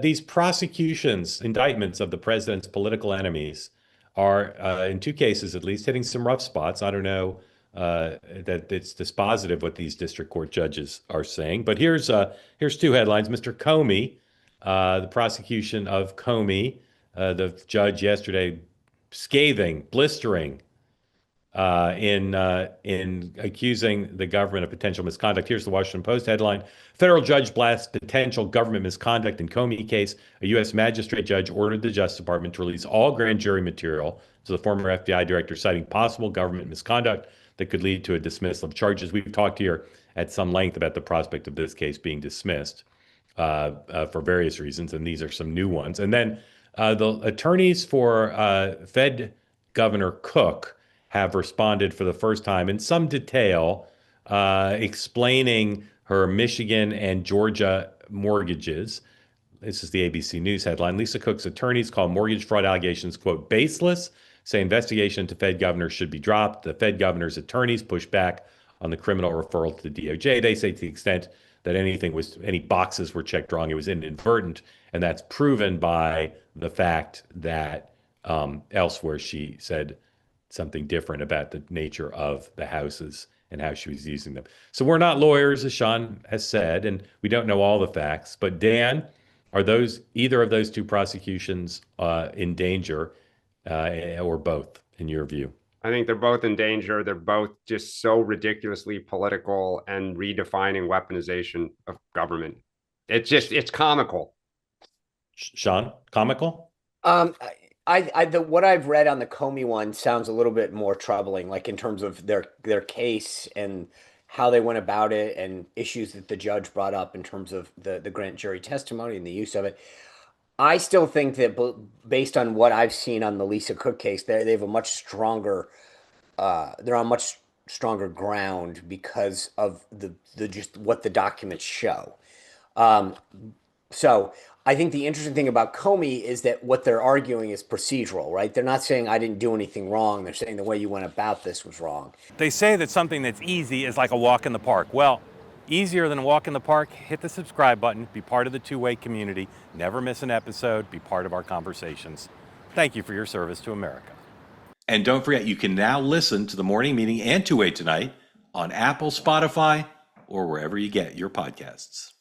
these prosecutions, indictments of the president's political enemies are, in two cases at least, hitting some rough spots. I don't know that it's dispositive what these district court judges are saying, but here's two headlines. Mr. Comey, the prosecution of Comey, the judge yesterday, scathing, blistering in accusing the government of potential misconduct. Here's the Washington Post headline: Federal judge blasts potential government misconduct in Comey case. A U.S. magistrate judge ordered the Justice Department to release all grand jury material to the former FBI director, citing possible government misconduct that could lead to a dismissal of charges. We've talked here at some length about the prospect of this case being dismissed for various reasons, and these are some new ones. And then the attorneys for Fed Governor Cook have responded for the first time in some detail, explaining her Michigan and Georgia mortgages. This is the ABC News headline. Lisa Cook's attorneys call mortgage fraud allegations, quote, baseless, say investigation into Fed governor should be dropped. The Fed governor's attorneys push back on the criminal referral to the DOJ. They say to the extent that any boxes were checked wrong, it was inadvertent. And that's proven by the fact that elsewhere she said something different about the nature of the houses and how she was using them. So we're not lawyers, as Sean has said, and we don't know all the facts. But Dan, are either of those two prosecutions in danger, or both, in your view? I think they're both in danger. They're both just so ridiculously political and redefining weaponization of government. It's comical. Sean, comical? What I've read on the Comey one sounds a little bit more troubling, like in terms of their case and how they went about it and issues that the judge brought up in terms of the grand jury testimony and the use of it. I still think that based on what I've seen on the Lisa Cook case, they have a much stronger, they're on much stronger ground because of the just what the documents show. So I think the interesting thing about Comey is that what they're arguing is procedural, right? They're not saying I didn't do anything wrong. They're saying the way you went about this was wrong. They say that something that's easy is like a walk in the park. Well, easier than a walk in the park, hit the subscribe button, be part of the two-way community, never miss an episode, be part of our conversations. Thank you for your service to America. And don't forget, you can now listen to the morning meeting and Two-Way Tonight on Apple, Spotify, or wherever you get your podcasts.